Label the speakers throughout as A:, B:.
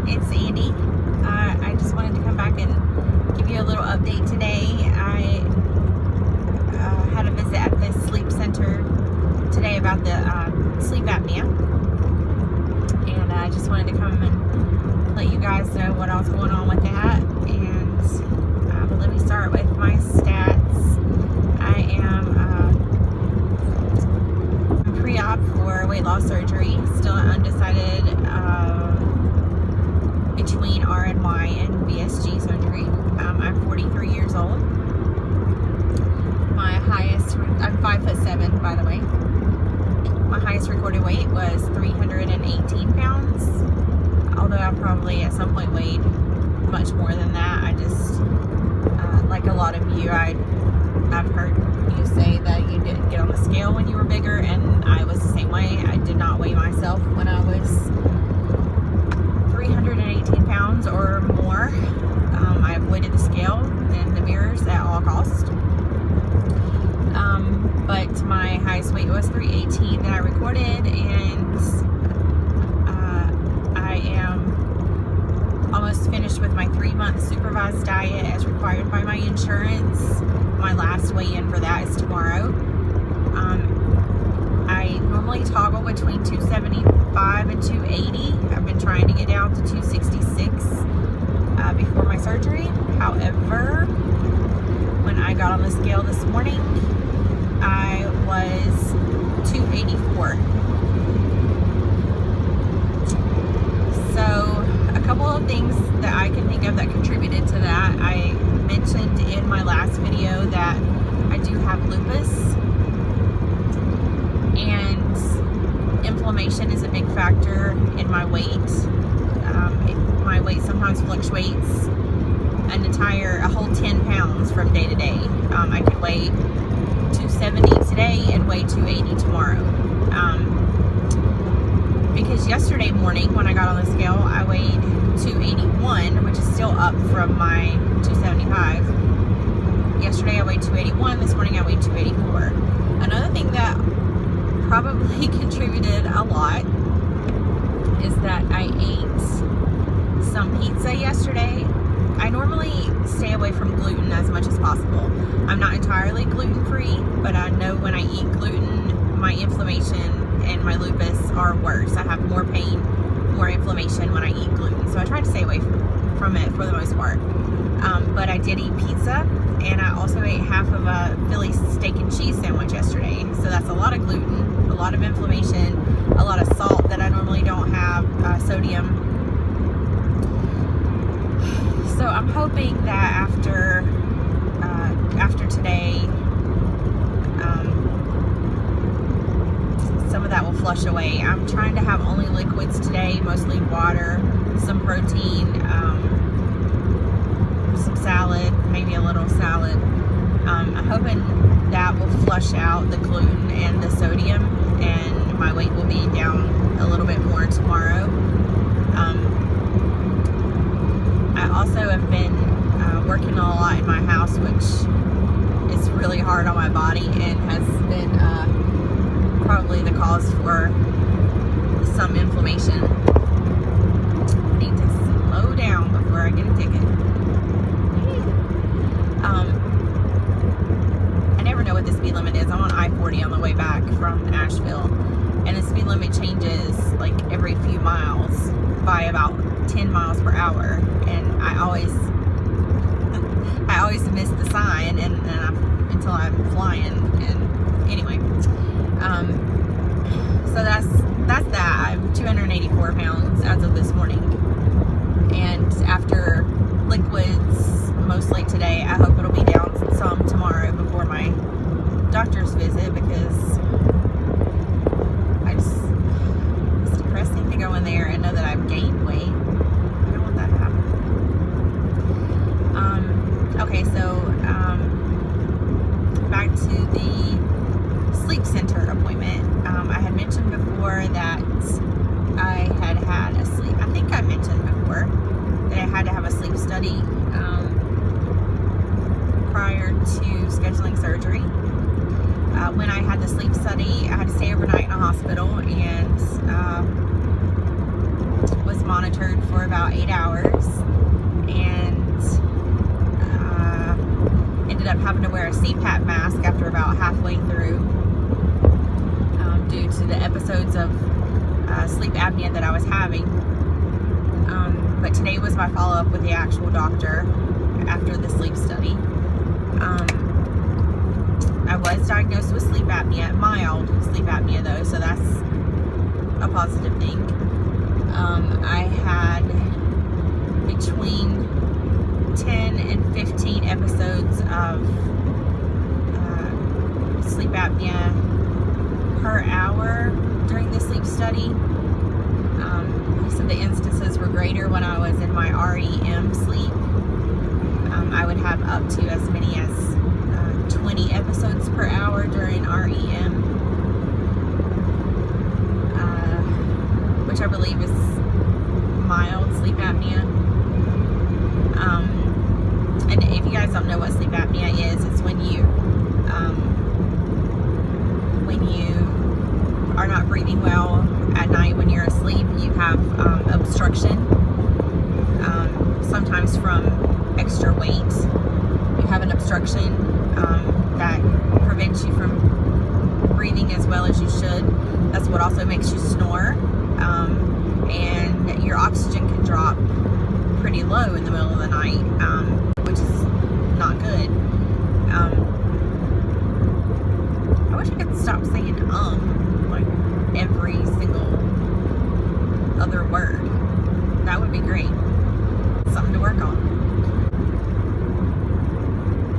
A: it's Sandy. I just wanted to come back and give you a little update today. I had a visit at the sleep center today about the sleep apnea, and I just wanted to come and let you guys know what else going on with that. And but let me start with my stats. I am pre-op for weight loss surgery, still undecided between RNY and VSG surgery. I'm 43 years old. My highest, I'm 5'7", by the way. My highest recorded weight was 318 pounds, although I probably at some point weighed much more than that. I just, like a lot of you, I've heard you say that you didn't get on the scale when you were bigger, and I was the same way. I did not weigh myself when I was 318 pounds or more. I avoided the scale and the mirrors at all costs. But my highest weight was 318 that I recorded, and I am almost finished with my 3-month supervised diet as required by my insurance. My last weigh-in for that is tomorrow. I normally toggle between 275 and 280. I've been trying to get down to 266 before my surgery. However, when I got on the scale this morning, I was 284. So a couple of things that I can think of that contributed to that. I mentioned in my last video that I do have lupus, and inflammation is a big factor in my weight. My weight sometimes fluctuates a whole 10 pounds from day to day. I could weigh 270 today and weigh 280 tomorrow. Because yesterday morning when I got on the scale, I weighed 281, which is still up from my 275. Yesterday I weighed 281, this morning I weighed 284. Another thing that probably contributed a lot is that I ate some pizza yesterday. I normally stay away from gluten as much as possible. I'm not entirely gluten-free, but I know when I eat gluten, my inflammation and my lupus are worse. I have more pain, more inflammation when I eat gluten. So I try to stay away from it for the most part. But I did eat pizza, and I also ate half of a Philly steak and cheese sandwich yesterday. So that's a lot of gluten, a lot of inflammation, a lot of salt that I normally don't have, sodium. So I'm hoping that after today, some of that will flush away. I'm trying to have only liquids today, mostly water, some protein, some salad, maybe a little salad. I'm hoping that will flush out the gluten and the sodium, and my weight will be down a little bit more tomorrow. I also have been working a lot in my house, which is really hard on my body and has been probably the cause for some inflammation. I need to slow down before I get a ticket. I never know what the speed limit is. I'm on I-40 on the way back from Asheville, and the speed limit changes like every few miles by about 10 miles per hour, and I always miss the sign until I'm flying. And anyway, so that's that. I'm 284 pounds as of this morning, and after liquids mostly today, I hope it'll be down some tomorrow before my doctor's visit, because it's depressing to go in there and know that I've gained weight. I don't want that to happen. Okay, so back to the sleep center appointment. I had mentioned before that I had a sleep, I think I mentioned before that I had to have a sleep study prior to scheduling surgery. When I had the sleep study, I had to stay overnight in a hospital, and was monitored for about 8 hours, and ended up having to wear a CPAP mask after about halfway through, due to the episodes of sleep apnea that I was having. But today was my follow-up with the actual doctor after the sleep study. I was diagnosed with sleep apnea, mild sleep apnea though, so that's a positive thing. I had between 10 and 15 episodes of sleep apnea per hour during the sleep study. Some of the instances were greater when I was in my REM sleep. I would have up to as many as 20 episodes per hour during REM, which I believe is mild sleep apnea. And if you guys don't know what sleep apnea is, it's when you are not breathing well at night when you're asleep. You have obstruction, sometimes from extra weight. You have an obstruction that prevents you from breathing as well as you should. That's what also makes you snore, and your oxygen can drop pretty low in the middle of the night, which is not good. I wish I could stop saying like every single other word. That would be great. Something to work on.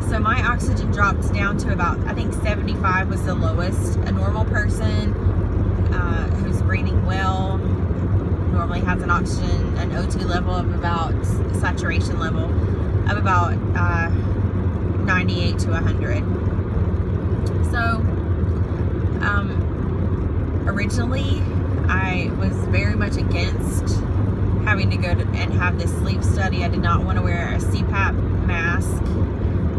A: So my oxygen dropped down to about, I think 75 was the lowest. A normal person who's breathing well normally has an oxygen, an O2 level of about, saturation level of about 98 to 100. So originally I was very much against having to go and have this sleep study. I did not want to wear a CPAP mask.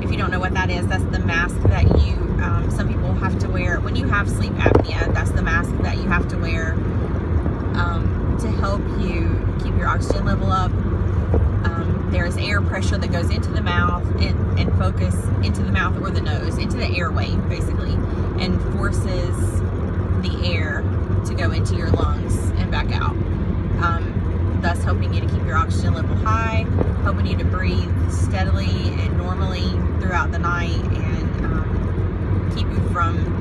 A: If you don't know what that is, that's the mask that you, some people have to wear when you have sleep apnea. That's the mask that you have to wear to help you keep your oxygen level up. There's air pressure that goes into the mouth and focus into the mouth or the nose, into the airway basically, and forces the air to go into your lungs and back out, thus helping you to keep your oxygen level high, helping you to breathe steadily and normally throughout the night, and keep you from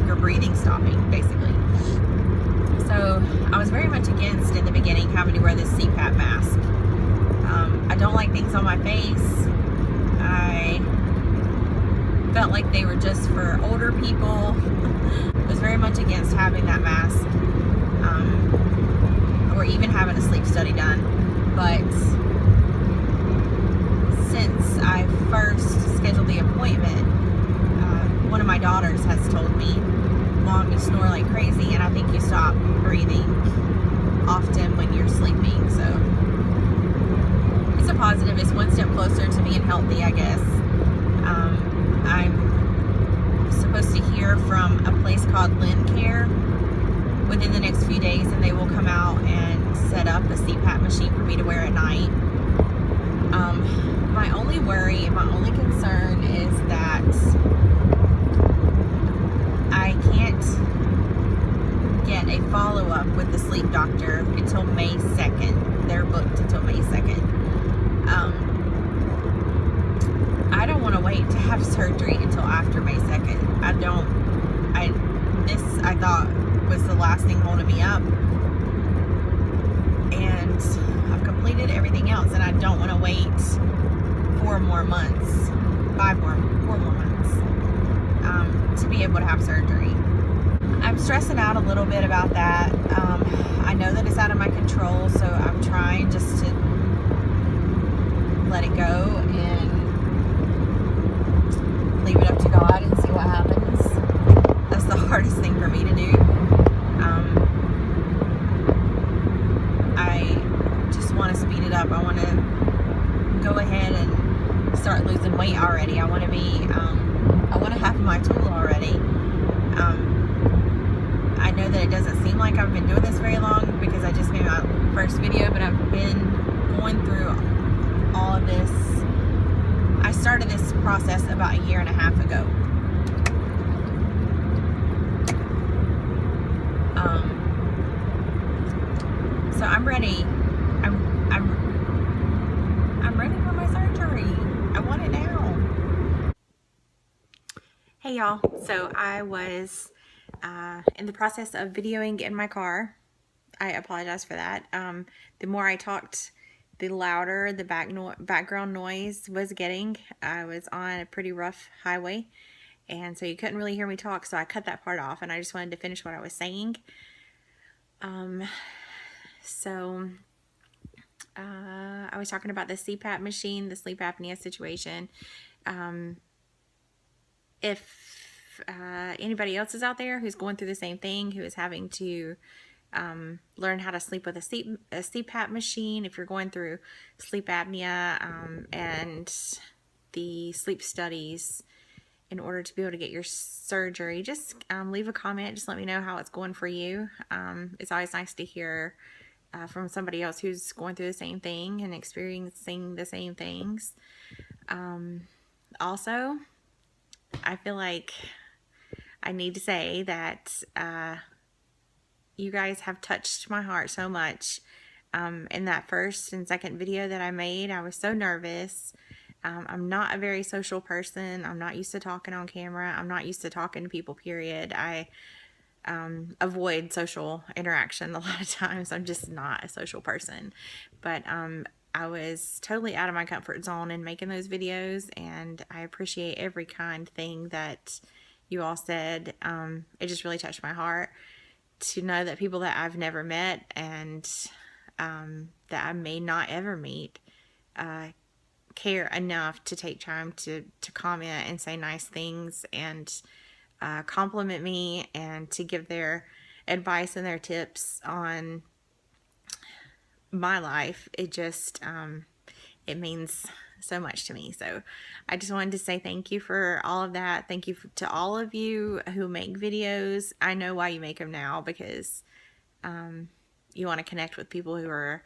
A: your breathing stopping basically. So I was very much against in the beginning having to wear this CPAP mask. I don't like things on my face. I felt like they were just for older people. I was very much against having that mask, or even having a sleep study done. But since I first scheduled the appointment, one of my daughters has told me, "Mom, you snore like crazy, and I think you stop breathing often when you're sleeping." So it's a positive. It's one step closer to being healthy, I guess. I'm supposed to hear from a place called Care within the next few days, and they will come out and set up a CPAP machine for me to wear at night. My only worry, my only concern is that I can't get a follow-up with the sleep doctor until May 2nd. They're booked until May 2nd. I don't want to wait to have surgery until after May 2nd. This I thought was the last thing holding me up. And I've completed everything else, and I don't want to wait 4 more months, 4 more months, to be able to have surgery. I'm stressing out a little bit about that. I know that it's out of my control, so I'm trying just to let it go and leave it up to God and see what happens. That's the hardest thing for me to do. I just want to speed it up. I want to go ahead and start losing weight already. I want to be, I want to have my tool already. I like I've been doing this very long because I just made my first video, but I've been going through all of this. I started this process about a year and a half ago. So I'm ready. I'm ready for my surgery. I want it now. Hey y'all. So I was in the process of videoing in my car. I apologize for that. The more I talked, the louder the background noise was getting. I was on a pretty rough highway, and so you couldn't really hear me talk, so I cut that part off, and I just wanted to finish what I was saying. I was talking about the CPAP machine, the sleep apnea situation. If anybody else is out there who's going through the same thing, who is having to learn how to sleep with a CPAP machine, if you're going through sleep apnea and the sleep studies in order to be able to get your surgery, just leave a comment. Just let me know how it's going for you. It's always nice to hear from somebody else who's going through the same thing and experiencing the same things. Also, I feel like I need to say that you guys have touched my heart so much. In that first and second video that I made, I was so nervous. I'm not a very social person. I'm not used to talking on camera. I'm not used to talking to people, period. I avoid social interaction a lot of times. I'm just not a social person. But I was totally out of my comfort zone in making those videos, and I appreciate every kind thing that you all said. It just really touched my heart to know that people that I've never met and that I may not ever meet care enough to take time to comment and say nice things and compliment me and to give their advice and their tips on my life. It just it means so much to me. So I just wanted to say thank you for all of that. Thank you to all of you who make videos. I know why you make them now, because you want to connect with people who are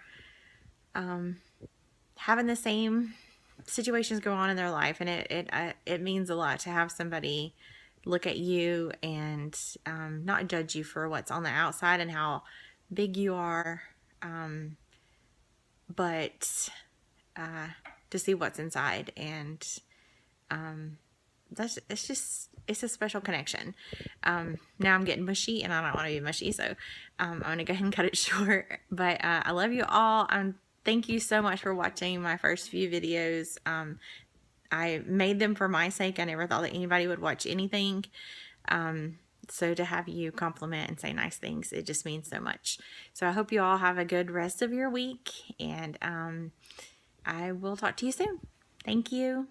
A: having the same situations go on in their life, and it means a lot to have somebody look at you and not judge you for what's on the outside and how big you are, but to see what's inside. And it's a special connection. Now I'm getting mushy, and I don't want to be mushy, so I'm gonna go ahead and cut it short. But I love you all. Thank you so much for watching my first few videos. I made them for my sake. I never thought that anybody would watch anything. So to have you compliment and say nice things, it just means so much. So I hope you all have a good rest of your week, and I will talk to you soon. Thank you.